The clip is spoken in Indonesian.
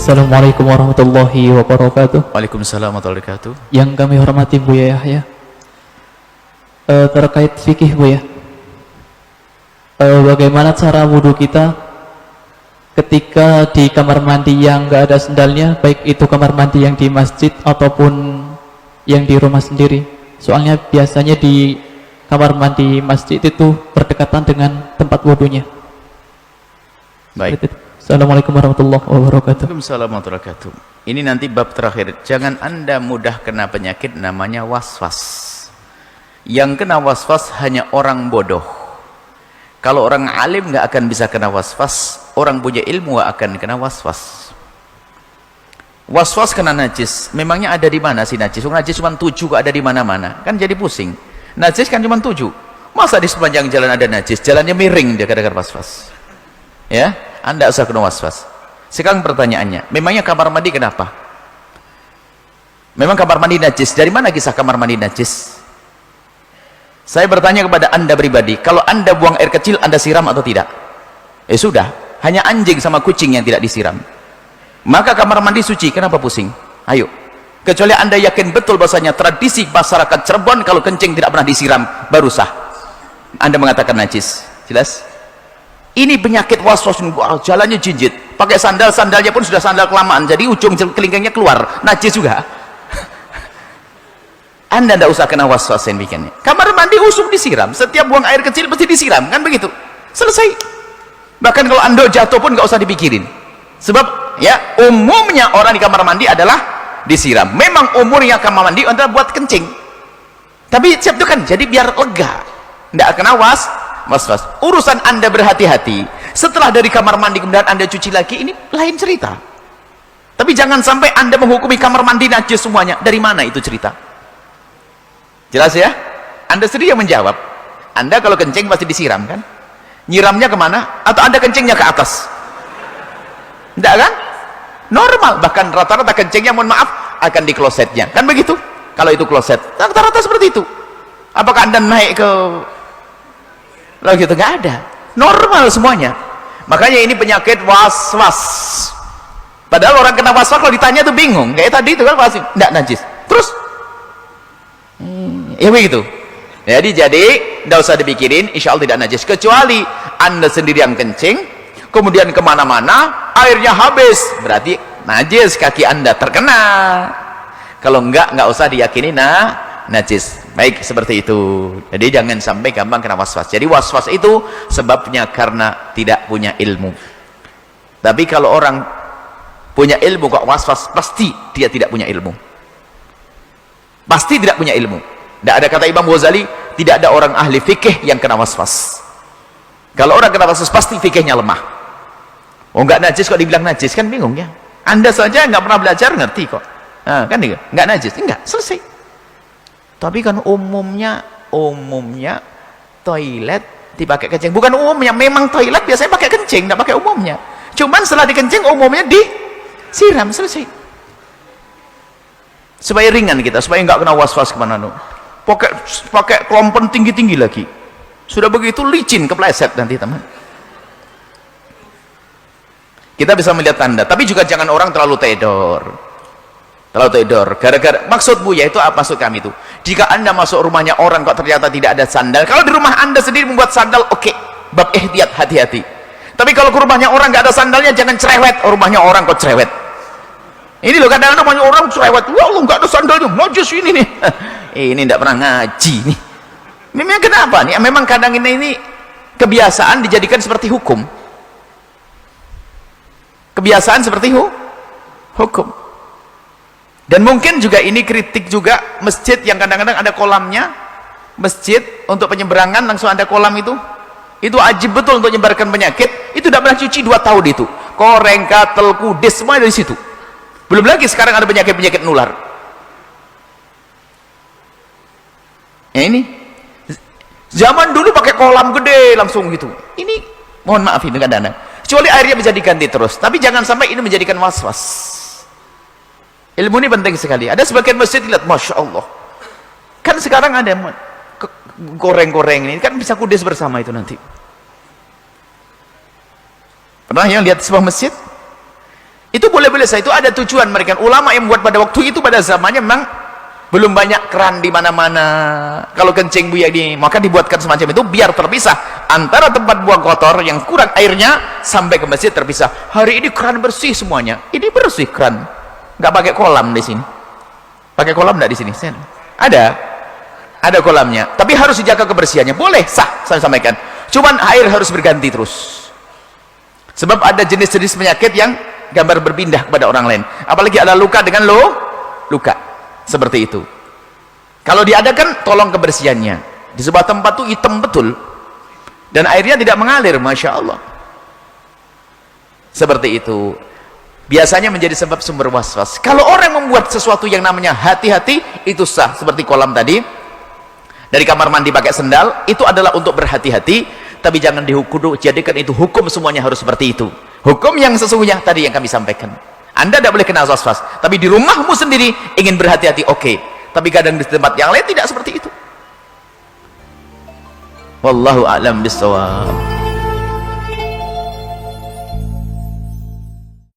Assalamualaikum warahmatullahi wabarakatuh. Waalaikumsalam warahmatullahi wabarakatuh. Yang kami hormati Buya Yahya, terkait fikih Buya, bagaimana cara wudhu kita ketika di kamar mandi yang nggak ada sendalnya, baik itu kamar mandi yang di masjid ataupun yang di rumah sendiri. Soalnya biasanya di kamar mandi masjid itu berdekatan dengan tempat wudhunya. Baik. Assalamualaikum warahmatullahi wabarakatuh. Waalaikumsalam warahmatullahi wabarakatuh. Ini nanti bab terakhir. Jangan Anda mudah kena penyakit namanya waswas. Yang kena waswas hanya orang bodoh. Kalau orang alim nggak akan bisa kena waswas. Orang punya ilmu nggak akan kena waswas. Waswas kena najis. Memangnya ada di mana sih najis? Najis cuma 7 kok ada di mana-mana. Kan jadi pusing. Najis kan cuma 7. Masa di sepanjang jalan ada najis? Jalannya miring dia kadang-kadang waswas. Ya, Anda usah kena waswas. Sekarang pertanyaannya, memangnya kamar mandi kenapa? Memang kamar mandi najis. Dari mana kisah kamar mandi najis? Saya bertanya kepada Anda pribadi, kalau Anda buang air kecil, Anda siram atau tidak? Sudah, hanya anjing sama kucing yang tidak disiram. Maka kamar mandi suci, kenapa pusing? Ayo. Kecuali Anda yakin betul bahasanya tradisi masyarakat Cirebon kalau kencing tidak pernah disiram, baru sah. Anda mengatakan najis. Jelas? Ini penyakit waswas, jalannya jinjit, pakai sandal, sandalnya pun sudah sandal kelamaan, jadi ujung kelingkingnya keluar, najis juga. Anda tidak usah kena waswas yang bikinnya. Kamar mandi usum disiram, setiap buang air kecil pasti disiram, kan begitu? Selesai. Bahkan kalau Anda jatuh pun nggak usah dipikirin, sebab ya umumnya orang di kamar mandi adalah disiram. Memang umurnya kamar mandi adalah buat kencing, tapi siap itu kan jadi biar lega, tidak kena waswas. Urusan Anda berhati-hati. Setelah dari kamar mandi kemudian Anda cuci lagi, ini lain cerita. Tapi jangan sampai Anda menghukumi kamar mandi najis semuanya. Dari mana itu cerita? Jelas ya? Anda sendiri yang menjawab. Anda kalau kencing pasti disiram kan? Nyiramnya kemana? Atau Anda kencingnya ke atas? Tidak kan? Normal. Bahkan rata-rata kencingnya, mohon maaf, akan di klosetnya. Kan begitu? Kalau itu kloset. Rata-rata seperti itu. Apakah Anda naik ke lalu gitu? Nggak ada, normal semuanya. Makanya ini penyakit waswas. Padahal orang kena waswas kalau ditanya tuh bingung, kayak tadi itu kan pasti nggak najis terus ya begitu. Jadi nggak usah dipikirin, insya Allah tidak najis, kecuali Anda sendiri yang kencing kemudian kemana-mana airnya habis, berarti najis, kaki Anda terkena. Kalau nggak usah diyakini najis. Baik, seperti itu. Jadi jangan sampai gampang kena waswas. Jadi waswas itu sebabnya karena tidak punya ilmu. Tapi kalau orang punya ilmu kok waswas, pasti dia tidak punya ilmu. Pasti tidak punya ilmu. Tidak ada, kata Imam Ghazali, tidak ada orang ahli fikih yang kena waswas. Kalau orang kena waswas pasti fikihnya lemah. Oh nggak najis kok dibilang najis, kan bingung ya. Anda saja nggak pernah belajar ngerti kok. Nah, kan nggak najis, enggak, selesai. Tapi kan umumnya toilet dipakai kencing. Bukan umumnya, memang toilet biasanya pakai kencing, tidak pakai umumnya. Cuman setelah dikencing umumnya disiram, selesai. Supaya ringan kita, supaya nggak kena waswas kemana nu. Pakai kelompen tinggi-tinggi lagi. Sudah begitu licin, kepleset nanti teman. Kita bisa melihat tanda, tapi juga jangan orang terlalu teledor. Gara-gara maksud Buya itu apa? Maksud kami itu, jika Anda masuk rumahnya orang kok ternyata tidak ada sandal, kalau di rumah Anda sendiri membuat sandal, oke, bab ihtiyat, hati-hati. Tapi kalau ke rumahnya orang nggak ada sandalnya, jangan cerewet. Rumahnya orang kok cerewet. Ini loh, kadang-kadang rumahnya orang cerewet, wah lu nggak ada sandalnya, najis ini nih. Ini tidak pernah ngaji nih. Memang kenapa nih? Memang kadang ini kebiasaan dijadikan seperti hukum. Kebiasaan seperti hukum. Dan mungkin juga ini kritik juga masjid yang kadang-kadang ada kolamnya, masjid untuk penyeberangan langsung ada kolam itu ajib betul untuk menyebarkan penyakit. Itu tidak pernah cuci 2 tahun itu, koreng, katel, kudis, semua dari situ. Belum lagi sekarang ada penyakit-penyakit nular. Ya ini zaman dulu pakai kolam gede langsung gitu. Ini mohon maaf ini kadang-kadang, kecuali airnya bisa diganti terus, tapi jangan sampai ini menjadikan waswas. Ilmu ini penting sekali. Ada sebagian masjid lihat, masya Allah, kan sekarang ada goreng-goreng ini kan bisa kudis bersama itu nanti. Pernah yang lihat sebuah masjid itu boleh pemirsa, itu ada tujuan mereka. Ulama yang membuat pada waktu itu, pada zamannya memang belum banyak keran di mana-mana. Kalau kencing buaya ini, maka dibuatkan semacam itu biar terpisah antara tempat buang kotor yang kurang airnya sampai ke masjid, terpisah. Hari ini keran bersih semuanya. Ini bersih keran, nggak pakai kolam di sini. Pakai kolam nggak di sini? Ada kolamnya, tapi harus dijaga kebersihannya. Boleh, sah, saya sampaikan. Cuman air harus berganti terus. Sebab ada jenis-jenis penyakit yang gambar berpindah kepada orang lain. Apalagi ada luka dengan luka. Seperti itu. Kalau diadakan, tolong kebersihannya. Di sebuah tempat itu hitam betul. Dan airnya tidak mengalir, Masya Allah. Seperti itu. Biasanya menjadi sebab sumber was-was. Kalau orang membuat sesuatu yang namanya hati-hati, itu sah. Seperti kolam tadi. Dari kamar mandi pakai sendal, itu adalah untuk berhati-hati. Tapi jangan dihukum, jadikan itu hukum semuanya harus seperti itu. Hukum yang sesungguhnya tadi yang kami sampaikan. Anda tidak boleh kena was-was, tapi di rumahmu sendiri ingin berhati-hati, oke. Tapi kadang di tempat yang lain tidak seperti itu. Wallahu a'lam bishawab.